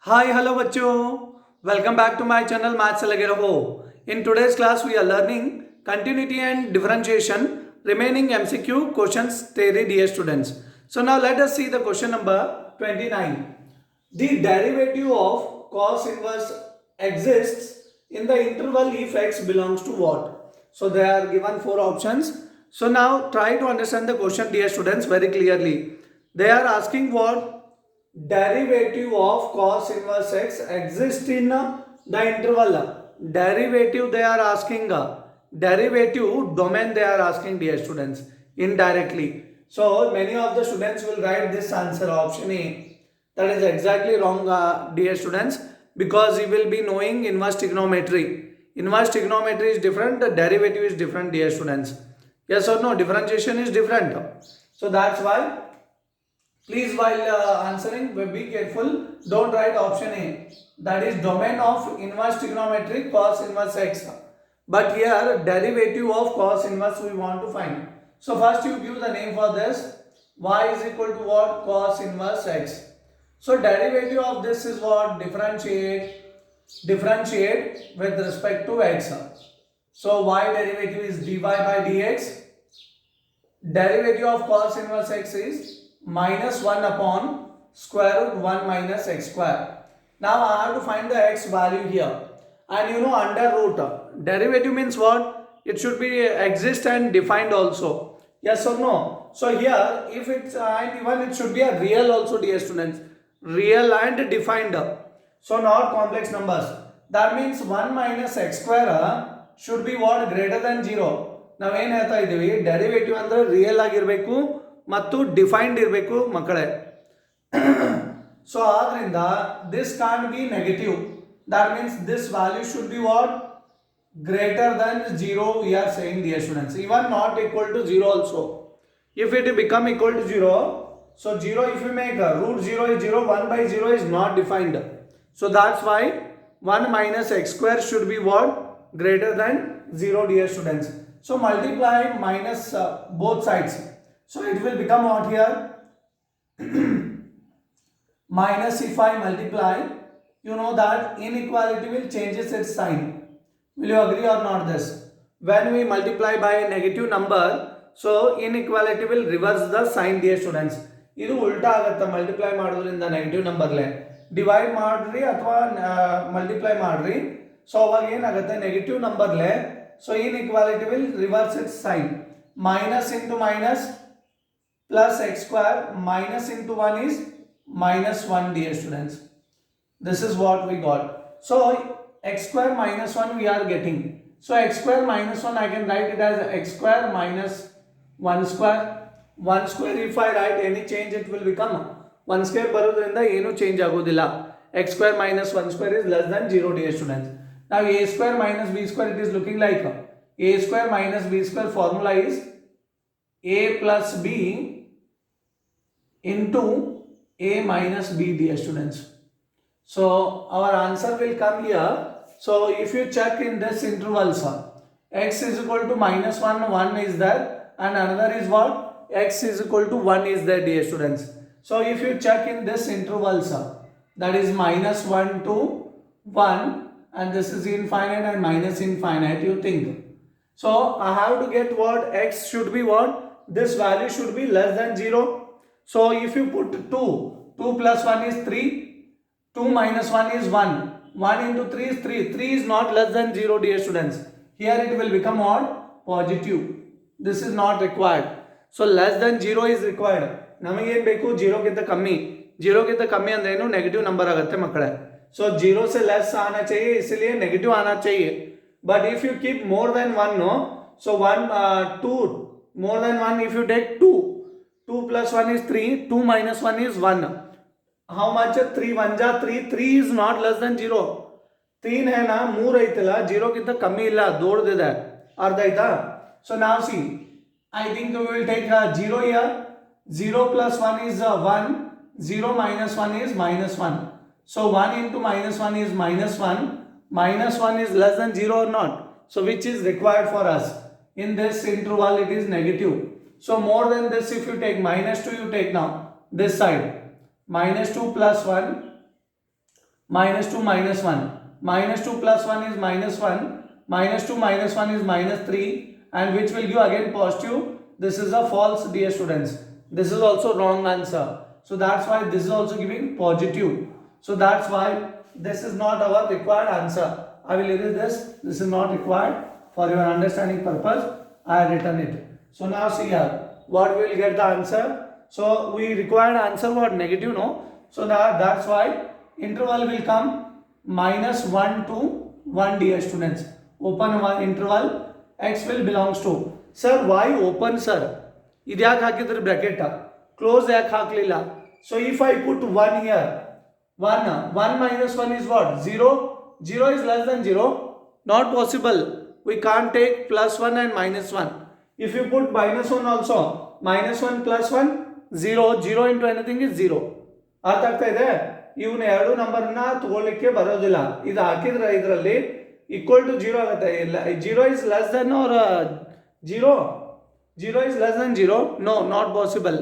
Hi, hello बच्चों. Welcome back to my channel Maths से लगे रहो. In today's class we are learning continuity and differentiation remaining MCQ questions theory dear students. So now let us see the question number 29. The derivative of cos inverse exists in the interval if x belongs to what? So they are given four options. So now try to understand the question dear students very clearly. They are asking what? Derivative of cos inverse x exists in the interval. Derivative they are asking. Derivative domain they are asking dear students indirectly. So many of the students will write this answer option A. That is exactly wrong dear students, because you will be knowing inverse trigonometry. Inverse trigonometry is different, the derivative is different dear students. Yes or no? Differentiation is different. So that's why please, while answering, be careful. Don't write option A. That is domain of inverse trigonometry cos inverse x. But here derivative of cos inverse we want to find. So first you give the name for this. Y is equal to what? Cos inverse x. So derivative of this is what? Differentiate with respect to x. So y derivative is dy by dx. Derivative of cos inverse x is minus 1 upon square root 1 minus x square. Now I have to find the x value here. And you know under root. Derivative means what? It should be exist and defined also. Yes or no? So here if it's and even it should be a real also dear students. Real and defined. So not complex numbers. That means 1 minus x square should be what? Greater than 0. ನಾವೇನು ಹೇಳ್ತಾ ಇದ್ದೀವಿ, derivative ಅಂದರೆ real ಆಗಿರಬೇಕು ಮತ್ತು defined ಇರಬೇಕು ಮಕ್ಕಳೇ. So ಆದ್ರಿಂದ this can be negative. That means this value should be what? Greater than 0 we are saying dear students. Even not equal to 0 also. If it become equal to 0, so 0 if we make root 0 is 0, 1 by 0 is not defined. So that's why 1 minus x square should be what? Greater than 0 dear students. So multiply minus both sides. So it will become what here? Minus if I multiply, you know that inequality will changes its sign. Will you agree or not this? When we multiply by a negative number, so inequality will reverse the sign dear students. ಇದು ಉಲ್ಟಾ ಆಗುತ್ತೆ multiply ಮಾಡೋದ್ರಿಂದ negative ನಂಬರ್ಲೆ. Divide ಮಾಡ್ರಿ ಅಥವಾ multiply ಮಾಡ್ರಿ, so ಅವಾಗ ಏನಾಗುತ್ತೆ negative ನಂಬರ್ಲೆ. So inequality will reverse its sign. Minus into minus plus x square minus into 1 is minus 1 dear students. This is what we got. So x square minus 1 we are getting. So x square minus 1 I can write it as x square minus 1 square. 1 square if I write any change it will become 1 square ಬರೋದ್ರಿಂದ ಏನು change ಆಗೋದಿಲ್ಲ. x square minus 1 square is less than 0 dear students. Now a square minus b square, it is looking like a square minus b square formula is a plus b into a minus b dear students. So our answer will come here. So if you check in this intervals, x is equal to minus 1, 1 is there, and another is what? X is equal to 1 is there dear students. So if you check in this intervals, that is minus 1 to 1, and this is infinite and minus infinite, you think. So I have to get what? X should be what? This value should be less than 0. So if you put 2 plus 1 is 3, 2 minus 1 is 1, 1 into 3 is 3, 3 is not less than 0 dear students. Here it will become what? Positive. This is not required. So less than 0 is required. ನಮಗೆ ಏನು ಬೇಕು? 0 ಗಿಂತ ಕಮ್ಮಿ. 0 ಗಿಂತ ಕಮ್ಮಿ ಅಂದ್ರೆ ಏನು? Negative number ಆಗುತ್ತೆ ಮಕ್ಕಳೇ. So 0 से लेस आना चाहिए, इसलिए नेगेटिव आना चाहिए. But if you keep more than 1, no, so 2 more than 1, if you take 2 plus 1 is 3, 2 minus 1 is 1. How much? 3 1 जा 3, 3 is not less than 0. 3 है ना, 3 ಐತಲ್ಲ, 0 ಗಿಂತ ಕಮ್ಮಿ ಇಲ್ಲ, ದೊಡ್ಡದಿದೆ. ಅರ್ಥ ಆಯ್ತಾ? So now see, I think we will take 0 here. 0 plus 1 is 1, 0 minus 1 is minus 1. So 1 into minus 1 is minus 1. Minus 1 is less than 0 or not? So which is required for us? In this interval it is negative. So more than this, if you take minus 2, you take now this side. Minus 2 plus 1 minus 2 minus 1, minus 2 plus 1 is minus 1, minus 2 minus 1 is minus 3, and which will give again positive. This is a false, dear students. This is also wrong answer. So that's why this is also giving positive. So that's why this is not our required answer. I will erase this. This is not required. For your understanding purpose, I have written it. So now see here, what we will get the answer. So we required answer what negative, no? So that's why interval will come minus 1 to 1, dear students. Open one interval, x will belongs to. Sir, why open, sir? Idyak hakidre bracket, close yak haklila. So if I put 1 here, 1 minus 1 is what? 0. 0 is less than 0. Not possible. We can't take plus 1 and minus 1. If you put minus 1 also, minus 1 plus 1, 0. 0 into anything is 0. ಅರ್ಥ ಆಗ್ತಾ ಇದೆ. ಇವನ್ನ ಎರಡು ನಂಬರ್ನ ತಗೊಳ್ಳಿಕ್ಕೆ ಬರೋದಿಲ್ಲ. ಇದು ಹಾಕಿದ್ರೆ ಇದರಲ್ಲಿ equal to 0 ಆಗುತ್ತೆ. 0 is less than or 0? 0 is less than 0? No, not possible.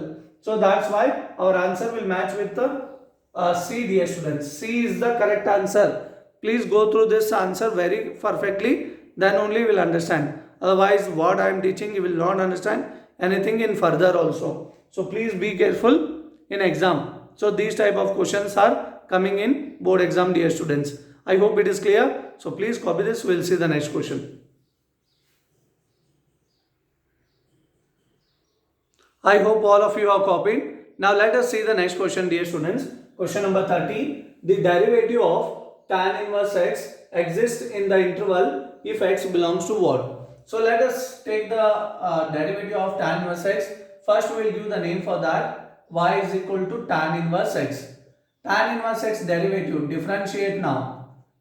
So that's why our answer will match with the C, dear students. C is the correct answer. Please go through this answer very perfectly, then only you will understand. Otherwise, what I am teaching, you will not understand anything in further also. So please be careful in exam. So these type of questions are coming in board exam, dear students. I hope it is clear. So please copy this. We will see the next question. I hope all of you have copied. Now let us see the next question, dear students. Question number 30. The derivative of tan inverse x exists in the interval if x belongs to what? So let us take the derivative of tan inverse x. First we will give the name for that. Y is equal to tan inverse x. Tan inverse x derivative, differentiate now.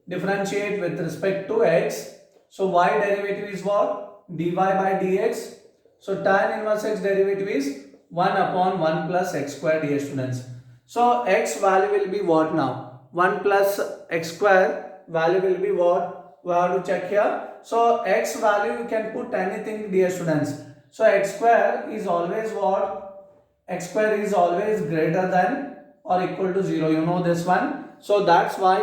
Differentiate with respect to x. So y derivative is what? Dy by dx. So tan inverse x derivative is 1 upon 1 plus x square, dear students. So x value will be what now? 1 plus x square value will be what? We have to check here. So x value you can put anything, dear students. So x square is always what? X square is always greater than or equal to 0. You know this one. So that's why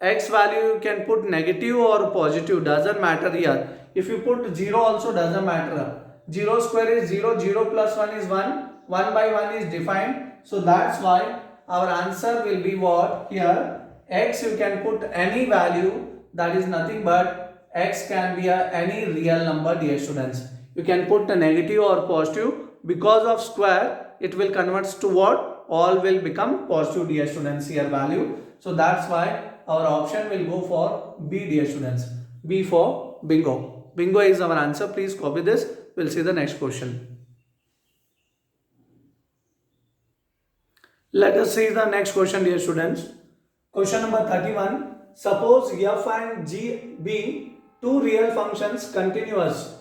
x value you can put negative or positive, doesn't matter here. If you put 0 also doesn't matter. 0 square is 0, 0 plus 1 is 1, 1 by 1 is defined. So that's why our answer will be what? Here x you can put any value, that is nothing but x can be any real number, dear students. You can put a negative or positive. Because of square it will convert to what? All will become positive, dear students, here value. So that's why our option will go for B, dear students. B for bingo. Bingo is our answer. Please copy this. We'll see the next question. Let us see the next question, dear students. Question number 31. Suppose f and g be two real functions continuous.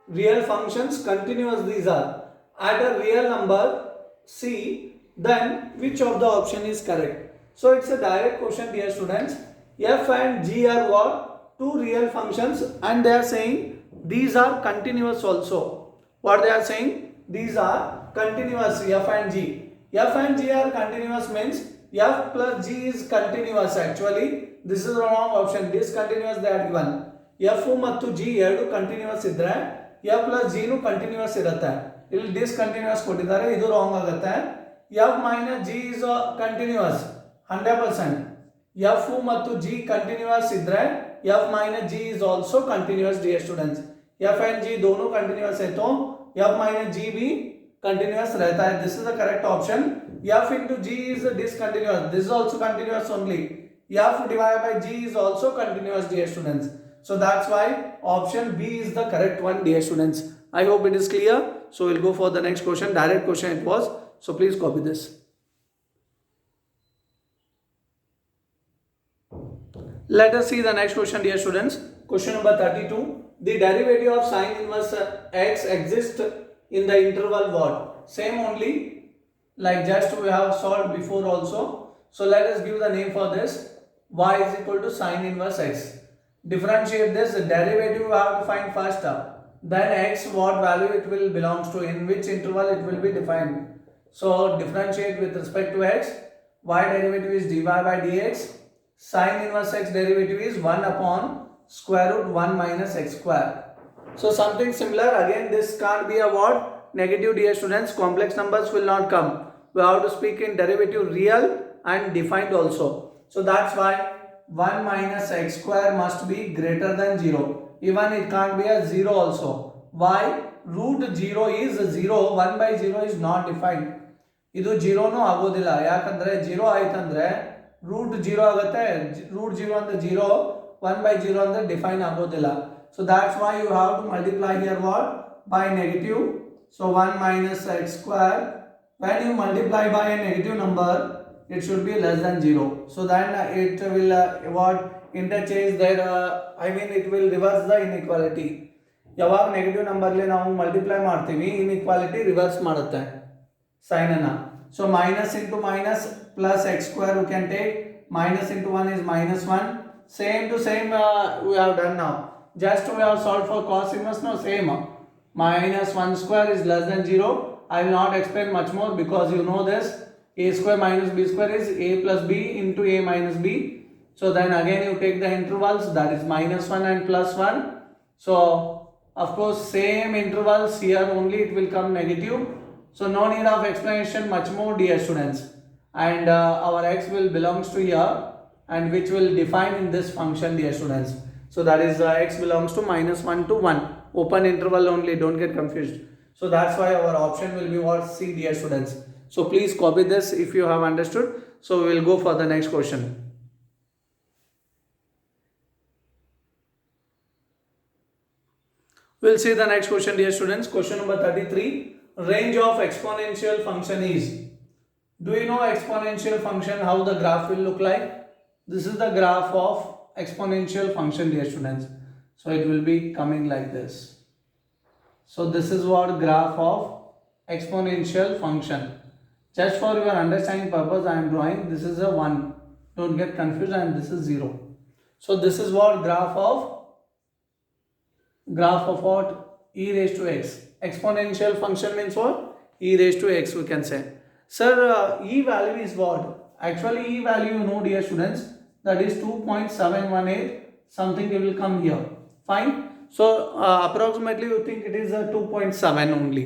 Real functions continuous these are. At a real number c, then which of the option is correct? So it's a direct question, dear students. F and g are what? Two real functions, and they are saying these are continuous also. What they are saying? These are continuous, f and g. F and g are continuous means f plus g is continuous. Actually this is the wrong option. Discontinuous they are given. f ಮತ್ತು g ಎರಡು continuous ಇದ್ರೆ f plus g ನು continuous ಇರುತ್ತೆ. ಇಲ್ಲಿ discontinuous ಕೊಟ್ಟಿದ್ದಾರೆ, ಇದು wrong ಆಗುತ್ತೆ. f minus g is continuous 100%. f ಮತ್ತು g ಕಂಟಿನ್ಯೂಸ್ ಇದ್ರೆ f minus g is also continuous, dear students. f and g दोनों कंटिन्यूस है तो f minus g भी continuous रहता है. This is the correct option. f into g is discontinuous. This is also continuous only. f divided by g is also continuous, dear students. So that's why option B is the correct one, dear students. I hope it is clear. So we'll go for the next question. Direct question it was. So please copy this. Let us see the next question, dear students. Question number 32. The derivative of sine inverse x exists in the interval what? Same only like just we have solved before also. So let us give the name for this. Y is equal to sine inverse x. Differentiate this. Derivative we have to find first. Then x what value it will belongs to, in which interval it will be defined. So differentiate with respect to x. Y derivative is dy by dx. Sin inverse x derivative is 1 upon square root 1 minus x square. So something similar. Again, this can't be a what? Negative, dear students. Complex numbers will not come. We have to speak in derivative real and defined also. So that's why 1 minus x square must be greater than 0. Even it can't be a 0 also. Why? Root 0 is 0. 1 by 0 is not defined. ಇದು ಜೀರೋನೂ ಆಗೋದಿಲ್ಲ. ಯಾಕಂದ್ರೆ 0 ಆಯ್ತಂದ್ರೆ root 0 ಆಗುತ್ತೆ. Root 0 ಅಂದ್ರೆ 0, 1 by 0 ಅಂದ್ರೆ define ಆಗೋದಿಲ್ಲ. So that's why you have to multiply here what? By negative. So 1 minus x square. When you multiply by a negative number, it should be less than 0. So then it will what? Interchange there. It will reverse the inequality. ಯಾವಾಗ negative ನಂಬರ್ಲಿ ನಾವು multiply ಮಾಡ್ತೀವಿ, inequality reverse ಮಾಡುತ್ತೆ sign ಅನ್ನ. So minus into minus plus X square we can take. Minus into 1 is -1. Same to same we have done now. Just we have solved for cos inverse. No, same. Minus 1 square is less than 0. I will not explain much more because you know this. A square minus b square is a plus b into a minus b. So then again you take the intervals, that is -1 and +1. So of course same intervals here only it will come negative. So no need of explanation much more, dear students. And our x will belongs to here and which will define in this function, dear students. So that is x belongs to -1 to 1. Open interval only, don't get confused. So that's why our option will be what? C, dear students. So please copy this if you have understood. So we will go for the next question. We'll see the next question, dear students. Question number 33. Range of exponential function is. Do you know exponential function, how the graph will look like? This is the graph of exponential function, dear students. So it will be coming like this. So this is what graph of exponential function. Just for your understanding purpose I am drawing. This is a 1. Don't get confused, and this is 0. So this is what graph of what? E raised to x. Exponential function means what? E raised to x we can say. Sir, E value is what? Actually E value, you know, dear students, that is 2.718 something. It will come here. Fine. So approximately you think it is a 2.7 only.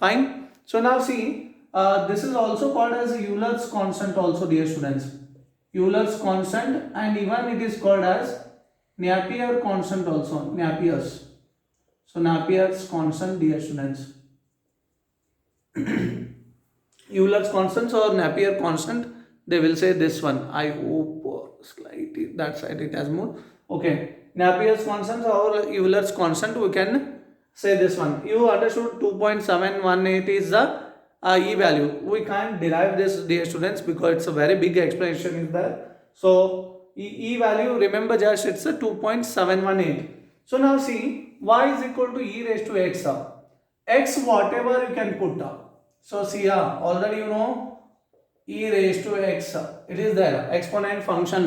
Fine. So now see, this is also called as Euler's constant also, dear students. Euler's constant, and even it is called as Napier constant also. Napier's. So Napier's constant, dear students. Euler's constant or Napier constant, they will say this one. I hope slightly that side it has moved. Okay, Napier's constant or Euler's constant, we can say this one. You understood 2.718 is the E value. We can't derive this, dear students, because it's a very big explanation is there. So E value, remember just it's a 2.718. So now see, y is equal to e raised to x. X whatever you can put. So see here, already you know e raised to x. It is there, exponent function.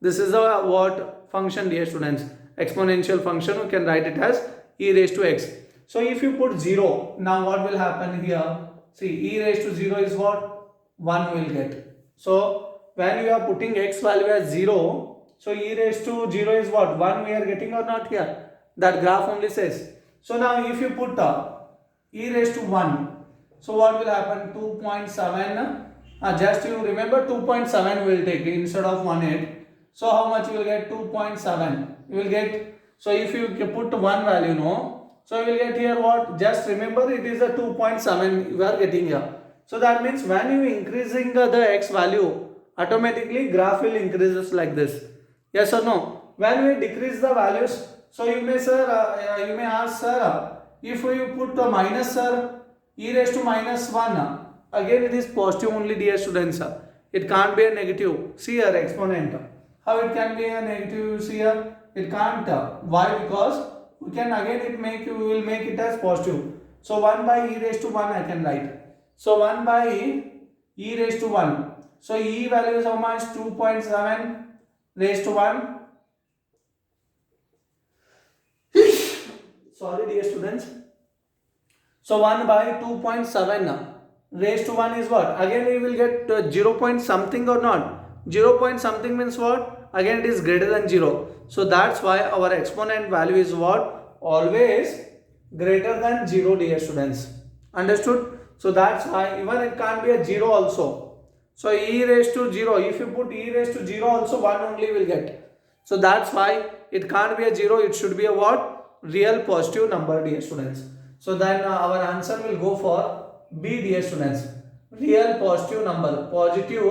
This is a what function, dear students? Exponential function. You can write it as e raised to x. So if you put 0, now what will happen here? See, e raised to 0 is what? 1 will get. So when you are putting x value as 0, so e raised to 0 is what? 1 we are getting or not here? That graph only says. So now if you put e raised to 1, so what will happen? 2.7. Just you remember 2.7 will take instead of 1.8. So how much you will get? 2.7. You will get. So if you put 1 value, no. So you will get here what? Just remember it is a 2.7 you are getting here. So that means when you increasing the x value, automatically graph will increases like this. Yes or no? When we decrease the values, so you may you may ask, sir, if you put the minus, sir, e raised to -1, again it is positive only, dear students. It can't be a negative. See here exponent. How it can be a negative? See here, it can't. Why? Because we can again we will make it as positive. So 1 by e raised to 1 I can write. So 1 by e raised to 1. So e value is how much? 2.7 raised to 1. Sorry, dear students. So 1 by 2.7 raised to 1 is what? Again we will get 0 point something or not? 0 point something means what? Again it is greater than 0. So that's why our exponent value is what? Always greater than 0, dear students. Understood? So that's why even it can't be a 0 also. So e raised to 0, if you put e raised to 0 also 1 only will get. So that's why it can't be a 0, it should be a what? Real positive number, dear students. So then our answer will go for B, dear students. Real positive number, positive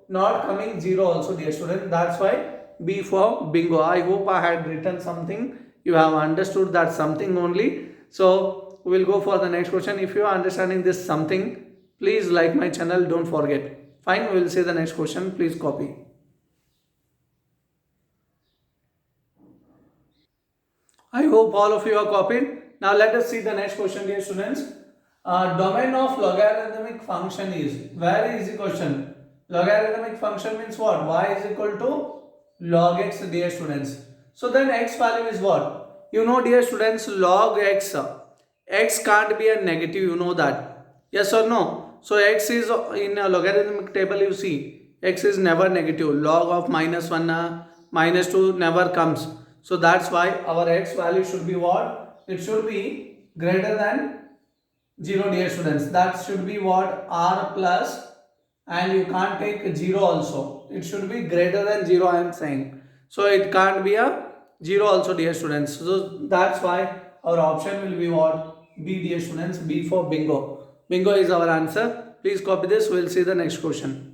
not coming 0 also, dear student. That's why B for bingo. I hope I had written something. You have understood that something only. So we will go for the next question. If you are understanding this something, please like my channel, don't forget. Fine, we will see the next question. Please copy. I hope all of you are copied. Now let us see the next question, dear students. Domain of logarithmic function is, where is the question? Logarithmic function means what? Y is equal to log x, dear students. So then x value is what? You know, dear students, log x. X can't be a negative, you know that. Yes or no? So x is in a logarithmic table, you see. X is never negative. Log of -1, -2 never comes. So that's why our x value should be what? It should be greater than 0, dear students. That should be what? R plus, and you can't take 0 also. It should be greater than 0, I am saying. So it can't be a 0 also, dear students. So that's why our option will be what? B, dear students. B for bingo. Bingo is our answer. Please copy this. We'll see the next question.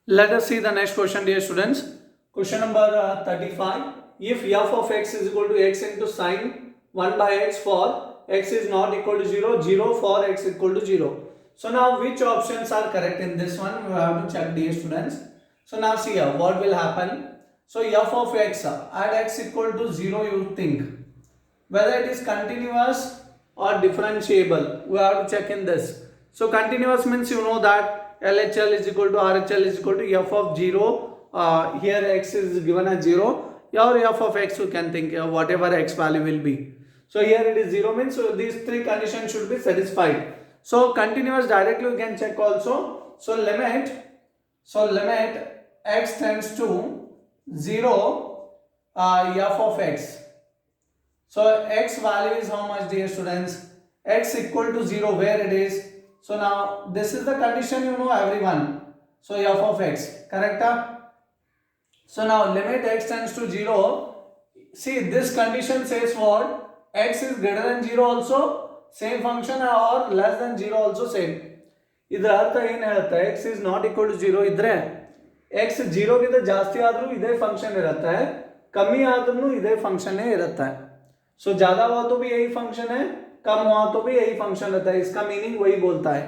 Let us see the next question, dear students. Question number 35. If f of x is equal to x into sine 1 by x for x is not equal to 0, 0 for x equal to 0. So now which options are correct in this one? We have to check, dear students. So now see here what will happen. So f of x at x equal to 0, you think whether it is continuous or differentiable. We have to check in this. So continuous means you know that LHL is equal to RHL is equal to f of 0. Here x is given as 0. Or f of x you can think whatever x value will be. So here it is 0 means so these three conditions should be satisfied. So continuous directly you can check also. So limit x tends to 0 f of x. So x value is how much, dear students? X equal to 0, where it is. So now this is the condition, you know everyone. So f of x, correct? So now limit x tends to 0. See, this condition says what? X is greater than 0 also same function or less than 0 also same. ಇದರ ಅರ್ಥ ಏನು ಹೇಳುತ್ತೆ? x is not equal to 0 ಇದ್ರೆ x 0 ಗಿಂತ ಜಾಸ್ತಿ ಆದ್ರೂ ಇದೇ function ಇರುತ್ತೆ, कमी आद्ರೂ ಇದೇ फंक्शन ಇರುತ್ತೆ. सो ज्यादा हुआ तो भी यही फंक्शन है, कम हुआ तो भी यही फंक्शन रहता है, इसका मीनिंग वही बोलता है.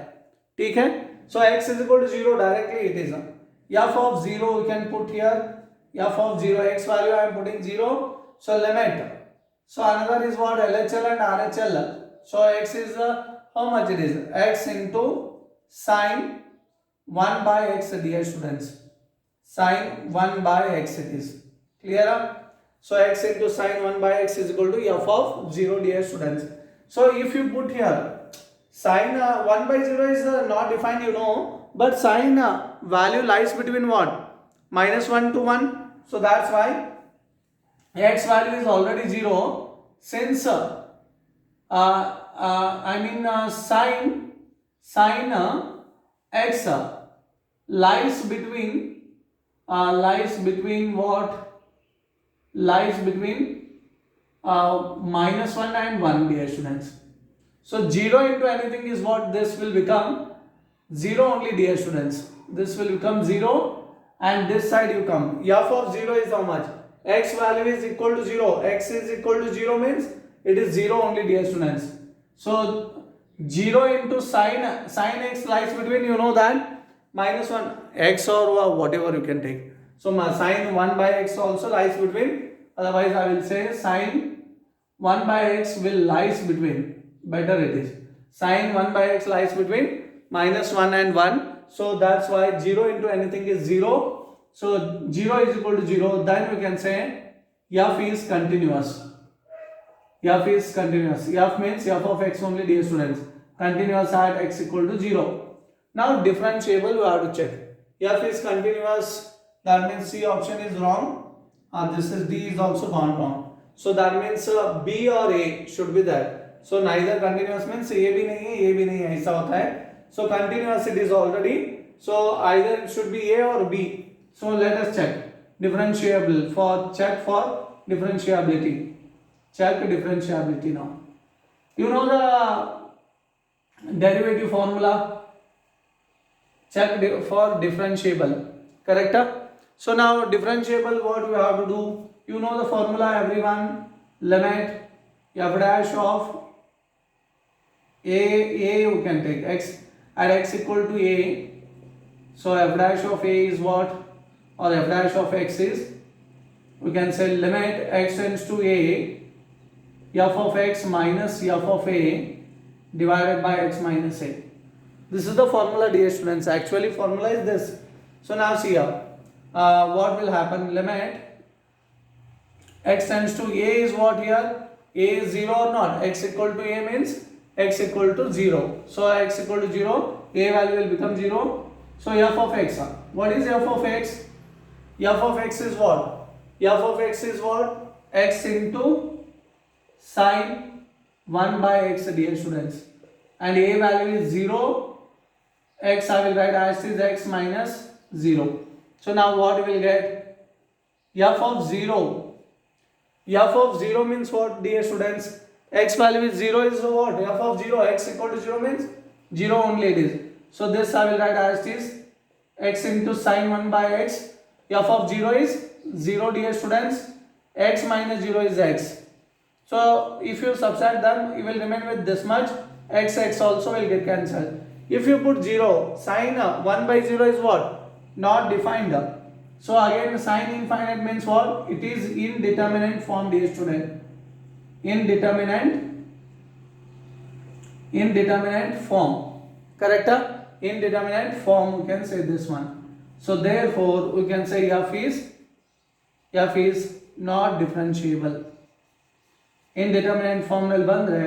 ठीक है. सो x is equal to 0 directly it is f of 0 we can put here, f of 0 x value I am putting 0. So limit, so another is what? LHL and RHL. So x is how much it is? X into sine 1 by x, dear students. Sine 1 by x it is. Clear? So x into sine 1 by x is equal to f of 0, dear students. So if you put here sine 1 by 0 is not defined, you know, but sine value lies between what? -1 to 1. So that's why x value is already 0 since sine x lies between what? Lies between -1 and 1, dear students. So 0 into anything is what? This will become 0 only, dear students. This will become 0 and this side you come. F of 0 is how much? X value is equal to 0. X is equal to 0 means it is 0 only, dear students. So 0 into sine x lies between, you know that, -1 x or whatever you can take. So sine 1 by x also lies between, otherwise I will say sine 1 by x will lies between, better it is. Sine 1 by x lies between -1 and 1. So that's why 0 into anything is 0. So 0 is equal to 0. Then we can say f is continuous. F is continuous. F means f of x only, dear students. continuous at x equal to 0. Now differentiable we have to check. F is continuous, that means C option is wrong, and this is D is also gone wrong. So that means B or A should be there. So neither continuous means A भी नहीं है, A भी नहीं है, ऐसा होता है. So continuous it is already. So either it should be A or B. So let us check. Differentiable for check for differentiability. Check differentiability now. You know the derivative formula. Check for differentiable. Correct? So now differentiable, what we have to do? You know the formula, everyone. Limit f dash of a you can take x at x equal to a. So f dash of a is what? Or f dash of x is, we can say limit x tends to a, f of x minus f of a divided by x minus a. This is the formula, dear students. Actually formula is this. So now see here, what will happen? Limit x tends to a is what here? A is 0 or not? X equal to a means x equal to 0. So x equal to 0, a value will become 0. So f of x. What is f of x? F of x is what? F of x is what? X into sine 1 by x, dear students. And a value is 0. X I will write as is x minus 0. So now what we will get? F of 0. F of 0 means what, dear students? X value is 0 is what? F of 0, x equal to 0 means 0 only it is. So this I will write as is x into sine 1 by x. F of 0 is 0, dear students. X minus 0 is x. So if you subtract them, you will remain with this much. X also will get cancelled. If you put 0, sine 1 by 0 is what? Not defined. So again sine infinite means what? It is indeterminate form, dear student. Indeterminate form. Correct? Indeterminate form, we can say this one. So therefore we can say f is not differentiable. Indeterminate form ನಲ್ಲಿ ಬಂದ್ರೆ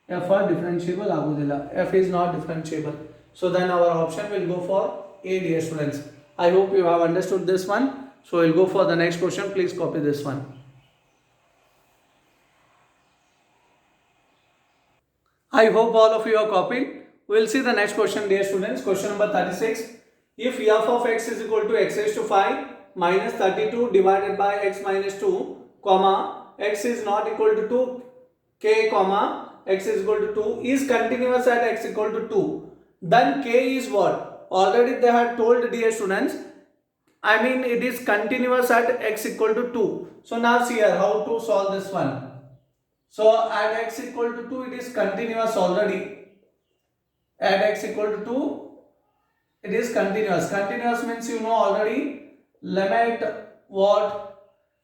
f differentiable ಆಗುವುದಿಲ್ಲ. F is not differentiable. So then our option will go for A, dear students. I hope you have understood this one. So we'll go for the next question. Please copy this one. I hope all of you are copied. We'll see the next question, dear students. Question number 36. If f of x is equal to x raised to 5 minus 32 divided by x minus 2, comma, x is not equal to 2, k, comma, x is equal to 2 is continuous at x equal to 2, then k is what? Already they had told, dear students, I mean it is continuous at x equal to 2. So now see here how to solve this one. So at x equal to 2 it is continuous already. At x equal to 2 it is continuous. Continuous means you know already. Limit what?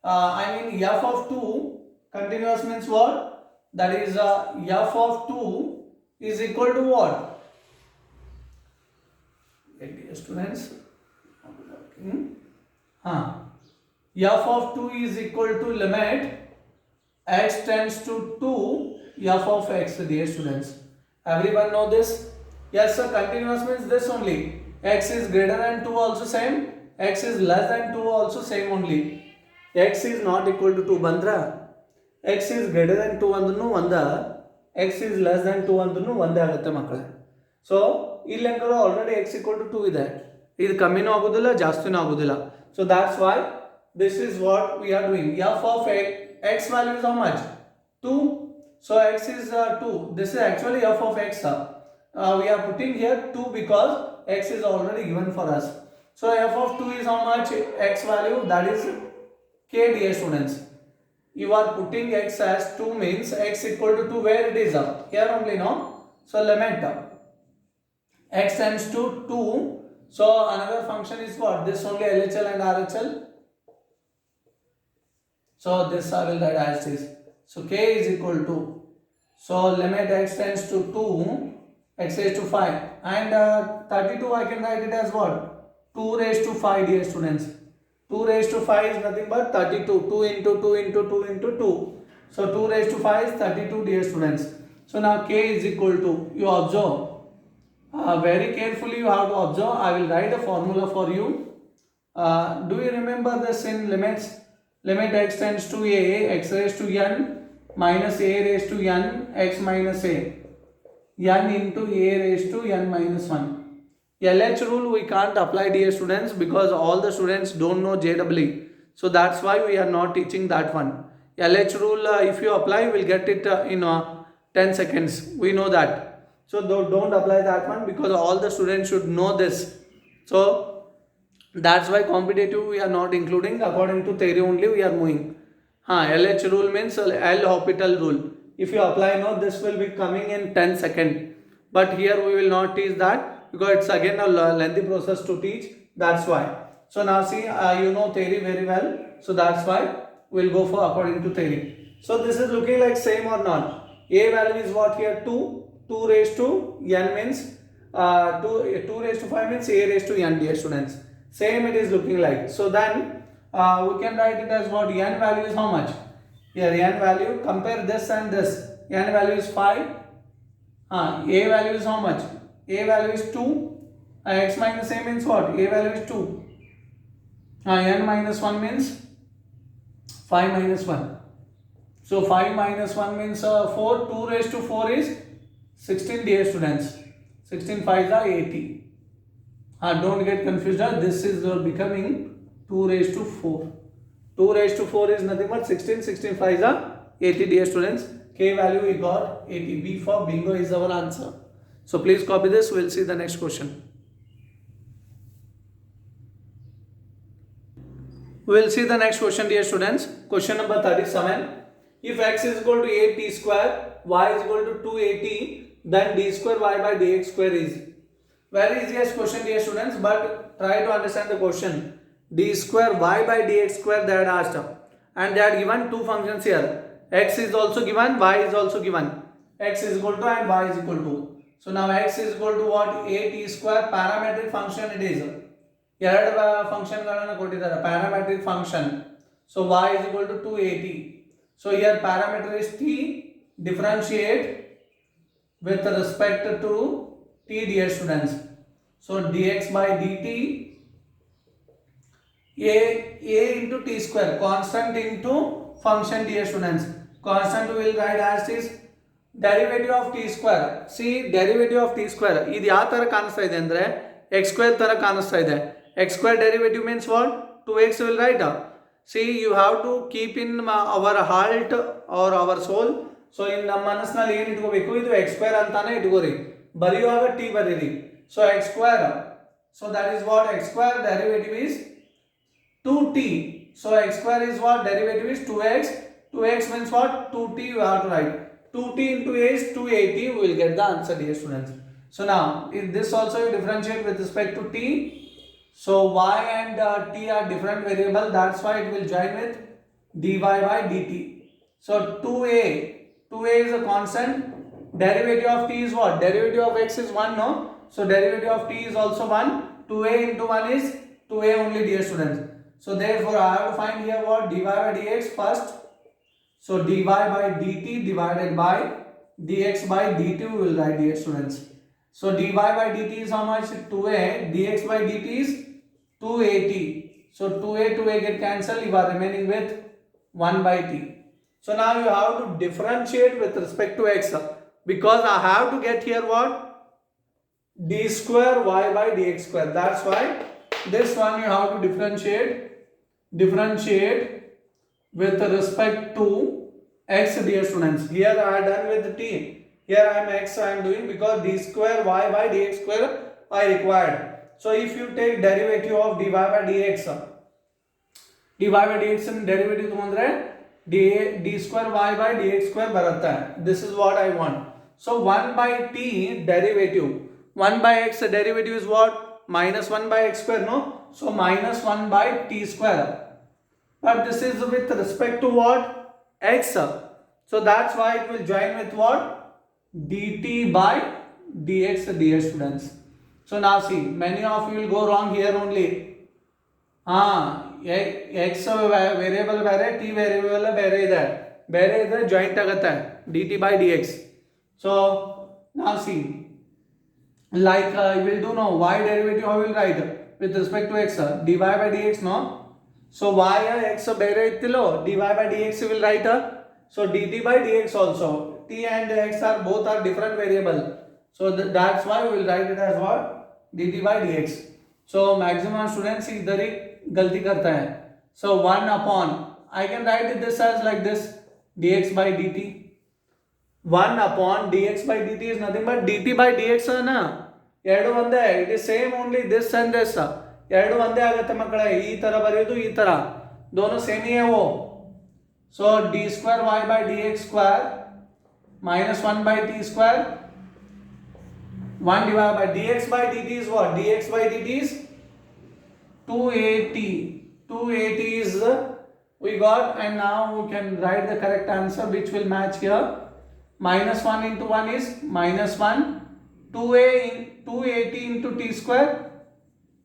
I mean f of 2 continuous means what? That is f of 2 is equal to what? Dear students, f of 2 is equal to limit x tends to 2 f of x, dear students. Everyone know this? Yes sir, continuous means this only. X is greater than 2 also same, x is less than 2 also same only. X is not equal to 2 bandra. X is greater than 2 andrunu onda, x is less than 2 andrunu ಒಂದೇ ಆಗುತ್ತೆ ಮಕ್ಕಳೇ. So ಇಲ್ಲಿ ಹೆಂಗಾರು already x equal to 2 ಇದೆ, ಇದು ಕಮ್ಮಿನೂ ಆಗೋದಿಲ್ಲ ಜಾಸ್ತಿನೂ ಆಗೋದಿಲ್ಲ. So that's why this is what we are doing. F of x value is how much? 2. So x is 2. This is actually f of x. We are putting here 2 because x is already given for us. So f of 2 is how much? X value, that is k, dear students. You are putting x as 2 means x equal to 2, where it is here only, no? So limit x tends to 2. So another function is what? This only LHL and RHL. So this I will write as this. So k is equal to, so limit x tends to 2, x raised to 5, and 32 I can write it as what? 2 raised to 5, dear students. 2 raised to 5 is nothing but 32. 2 into 2 into 2 into 2. So 2 raised to 5 is 32, dear students. So now k is equal to, you observe, very carefully you have to observe. I will write a formula for you. Do you remember this in limits? Limit x tends to a, x raised to n minus a raised to n, x minus a, n into a raised to n minus 1. LH rule we can't apply, dear students, because all the students don't know JEE. So that's why we are not teaching that one. LH rule, if you apply, you will get it in 10 seconds. We know that. So don't apply that one, because all the students should know this. So that's why competitive we are not including. According to theory only we are moving. LH rule means L'Hopital rule. If you apply now, this will be coming in 10 seconds. But here we will not teach that, because it's again a lengthy process to teach. That's why. So now see, you know theory very well. So that's why we'll go for according to theory. So this is looking like same or not? A value is what here? 2. 2 raised to n means 2 raised to 5 means a raised to n, dear students. Same it is looking like. So then we can write it as what? N value is how much? Here n value, compare this and this. N value is 5. A value is how much? A value is 2. X minus a means what? A value is 2. N minus 1 means 5 minus 1. So 5 minus 1 means 4. 2 raised to 4 is 16, dear students. 16 5s are 80. Don't get confused. This is becoming 2 raised to 4. 2 raised to 4 is nothing but 16. 16 5s are 80, dear students. K value we got 80. B for bingo is our answer. So please copy this. We'll see the next question. We'll see the next question, dear students. Question number 37. If x is equal to 8t square, y is equal to 2at, then d square y by dx square is. Very easiest question, dear students, but try to understand the question. D square y by dx square they had asked, and they had given two functions here. X is also given, y is also given. X is equal to and y is equal to. So now x is equal to what? A square, parametric function it is. ಎರಡು ಫಂಕ್ಷನ್ಗಳನ್ನು ಕೊಟ್ಟಿದ್ದಾರೆ, parametric function. So y is equal to 2at. So here parameter is t, differentiate with respect to t, dear students. So dx by dt, a into t square, constant into function, dear students. Constant will write as is derivative of t square. See, derivative of t square ಇದು ಯಾವ ತರ ಕಾಣಿಸ್ತಾ ಇದೆ ಅಂದ್ರೆ x square ತರ ಕಾಣಿಸ್ತಾ ಇದೆ. X square derivative means what? 2x will write. See, you have to keep in our heart or our soul. So in ನಮ್ಮ ಮನಸ್ಸಿನಲ್ಲಿ ಏನು ಇಟ್ಕೋಬೇಕು? ಇದು x square ಅಂತಾನೆ ಇಟ್ಕೋರಿ. ಬರೆಯುವಾಗ t ಬರೀರಿ. So x square. So that is what? X square derivative is 2t. So x square is what? Derivative is 2x. 2x means what? 2t you have to write. 2t into a is 280. We will get the answer, dear students. So now, if this also you differentiate with respect to t. So y and t are different variable. That's why it will join with dy by dt. So 2a is a constant. Derivative of t is what? Derivative of x is 1, no? So derivative of t is also 1. 2a into 1 is 2a only, dear students. So therefore I have to find here what? Dy by dx first. So dy by dt divided by dx by dt we will write, dear students. So dy by dt is how much? 2a. Dx by dt is 2at. So 2a get cancelled. You are remaining with 1 by t. So now you have to differentiate with respect to x, because I have to get here what? D square y by dx square. That's why this one you have to differentiate with respect to x, dear students. Here I am done with t. Here I am x I am doing, because d square y by dx square I required. So if you take derivative of dy by dx, dy by dx in derivative तोंದ್ರೆ d square y by dx square बरता है. This is what I want. So 1 by t derivative, 1 by x derivative is what? Minus 1 by x square, no? So minus 1 by t square. But this is with respect to what? X. So that's why it will join with what? Dt by dx, dear students. So now see, many of you will go wrong here only. X variable ಬೇರೆ, t variable ಬೇರೆ ಇದೆ, joint ಆಗುತ್ತೆ dt by dx. So now see, like we'll do now y derivative how we'll write with respect to x dy by dx no. So y x ಬೇರೆ ಇತ್ತಿಲ್ಲೋ dy by dx will write so dt by dx also t and x are both are different variable, so that's why we will write it as what dt by dx. so maximum students इधर ही गलती करता है. so 1 upon I can write this as like this dx by dt. 1 upon dx by dt is nothing but dt by dx ना ಎರಡು ಒಂದೇ. It is same only this and this ಎರಡು ಒಂದೇ ಆಗುತ್ತೆ ಮಕ್ಕಳೇ. ಈ ತರ ಬರೆಯೋದು ಈ ತರ दोनों सेम ही है वो. So d square y by d x square minus 1 by t square 1 divided by dx by dt is what? dx by dt is 2at. 2at is we got, and now we can write the correct answer which will match here. Minus 1 into 1 is minus 1. 280 into t square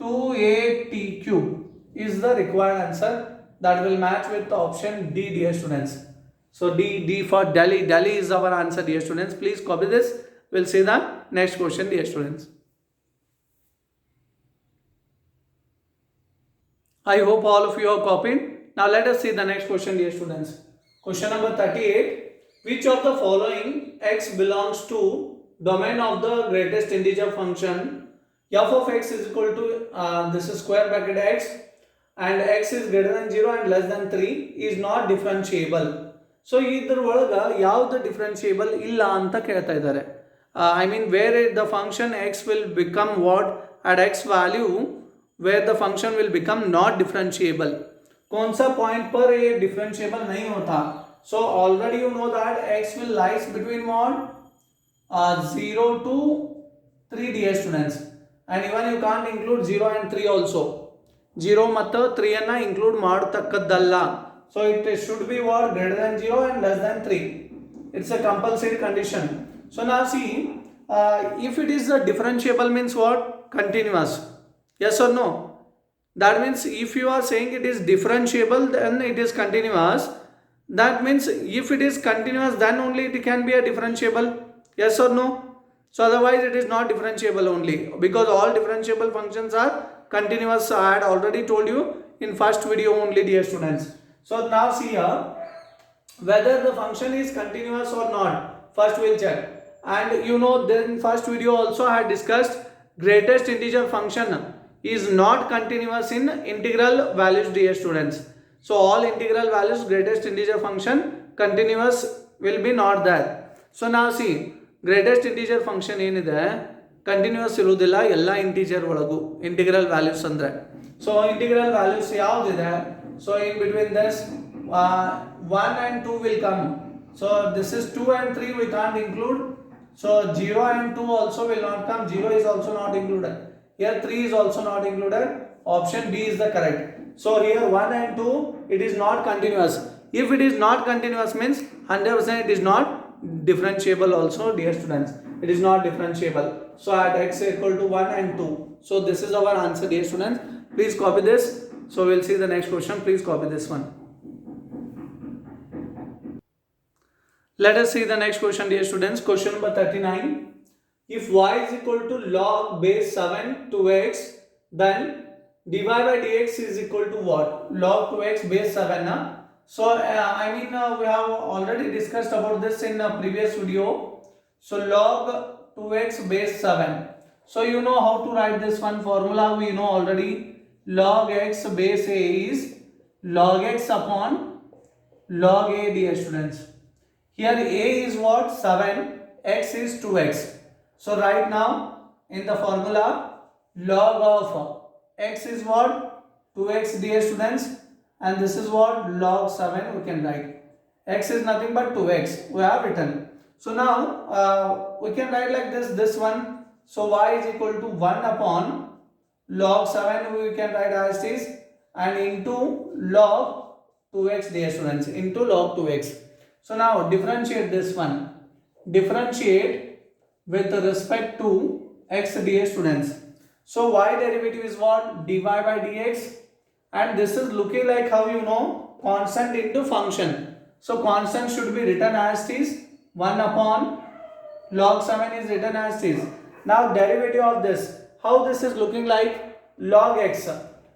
2at cube is the required answer that will match with the option D, dear students. So D for Delhi. Delhi is our answer, dear students. Please copy this. We'll see the next question, dear students. I hope all of you are copied. Now let us see the next question, dear students. Question number 38. Which of the following x belongs to domain of the greatest integer function f of x is equal to this is square bracket x and x is greater than 0 and less than 3 is not differentiable. So ಇದರ ಒಳಗ ಯಾವುದು ಡಿಫರೆನ್ಷಿಯೇಬಲ್ ಇಲ್ಲ ಅಂತ ಕೇಳ್ತಾ ಇದ್ದಾರೆ. I mean where the function x will become what at x value where the function will become not differentiable. कौन सा point पर ये डिफरेंशिएबल नहीं होता. So already you know that x will lies between what 0 to 3, dear students, and even you can't include 0 and 3 also. 0 ಮತ್ತು 3 ಅನ್ನ include ಮಾಡತಕ್ಕದ್ದಲ್ಲ. So it should be what greater than 0 and less than 3. It's a compulsory condition. So now see, if it is a differentiable means what? Continuous. Yes or no? That means if you are saying it is differentiable then it is continuous. That means if it is continuous then only it can be a differentiable. Yes or no? So otherwise it is not differentiable only, because all differentiable functions are continuous. I had already told you in first video only, dear students. So now see here whether the function is continuous or not. First we'll check. And you know then first video also I had discussed greatest integer function is not continuous in integral values, dear students. So all integral values greatest integer function continuous will be not there. So now see greatest integer function ಏನಿದೆ continuous ಇರುವುದಿಲ್ಲ ಎಲ್ಲ integer ಒಳಗೂ integral values ಅಂದ್ರೆ. So integral values ಯಾವುದಿದೆ, so in between this 1 and 2 will come. So this is 2 and 3 we can't include. So 0 and 2 also will not come. 0 is also not included. Here 3 is also not included. Option B is the correct. So here 1 and 2 it is not continuous. If it is not continuous means 100% it is not differentiable also, dear students. It is not differentiable. So at x equal to 1 and 2. So this is our answer, dear students. Please copy this. So we'll see the next question. Please copy this one. Let us see the next question, dear students. Question number 39. If y is equal to log base 7 2x, then dy by dx is equal to what? Log 2x base 7. So I mean we have already discussed about this in a previous video. So log 2x base 7. So you know how to write this one formula. We know already. Log x base a is log x upon log a, dear students. Here a is what? 7. X is 2x. So right now in the formula log of x is what? 2x, dear students, and this is what? Log 7 we can write. X is nothing but 2x we have written. So now we can write like this one. So y is equal to 1 upon log 7 we can write as is, and into log 2x, dear students, into log 2x. So now differentiate this one. Differentiate with respect to x, dear students. So y derivative is what? dy by dx, and this is looking like how you know constant into function. So constant should be written as is 1 upon log 7 is written as is. Now derivative of this, how this is looking like? Log x.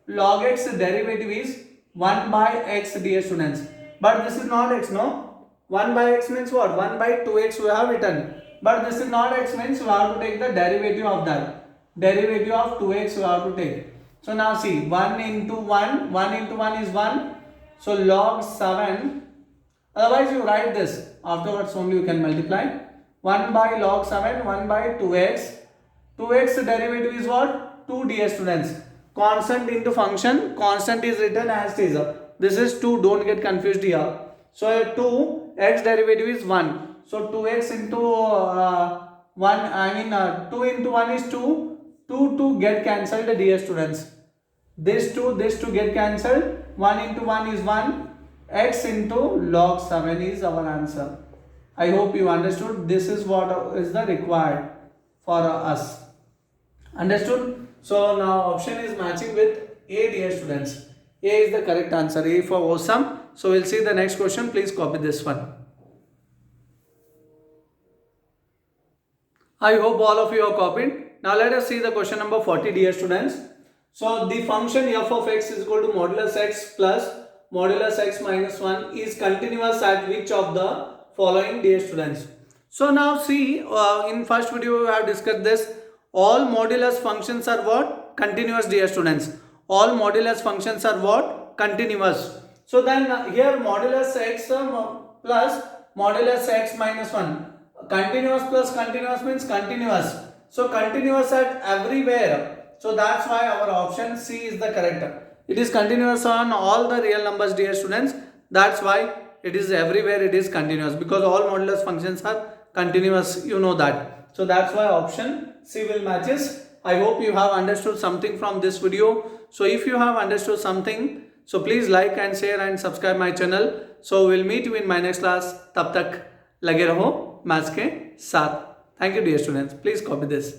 Log x derivative is 1 by x, dear students. But this is not x, no? 1 by x means what? 1 by 2x we have written. But this is not x means we have to take the derivative of that. Derivative of 2x we have to take. So now see, 1 into 1, 1 into 1 is 1. So log 7, otherwise you write this, afterwards only you can multiply. 1 by log 7, 1 by 2x. 2x derivative is what? 2, dear students. Constant into function, constant is written as is. This is 2, don't get confused here. So 2, x derivative is 1. So 2x into 2 into 1 is 2. 2 get cancelled, dear students. This 2 get cancelled. 1 into 1 is 1. X into log 7 is our answer. I hope you understood. This is what is the required for us. Understood? So now option is matching with A, dear students. A is the correct answer. A for awesome. So we'll see the next question. Please copy this one. I hope all of you are copied. Now let us see the question number 40, dear students. So the function f of x is equal to modulus x plus modulus x minus 1 is continuous at which of the following, dear students? So now see, in first video we have discussed this. All modulus functions are what? Continuous, dear students. All modulus functions are what? Continuous. So then here modulus x plus modulus x minus 1. Continuous plus continuous means continuous. So continuous at everywhere. So that's why our option C is the correct. It is continuous on all the real numbers, dear students. That's why it is everywhere, it is continuous, because all modulus functions are continuous, you know that. So that's why option C will matches. I hope you have understood something from this video. So if you have understood something, so please like and share and subscribe my channel. So we'll meet you in my next class. तब तक लगे रहो maths के साथ. Thank you, dear students. Please copy this.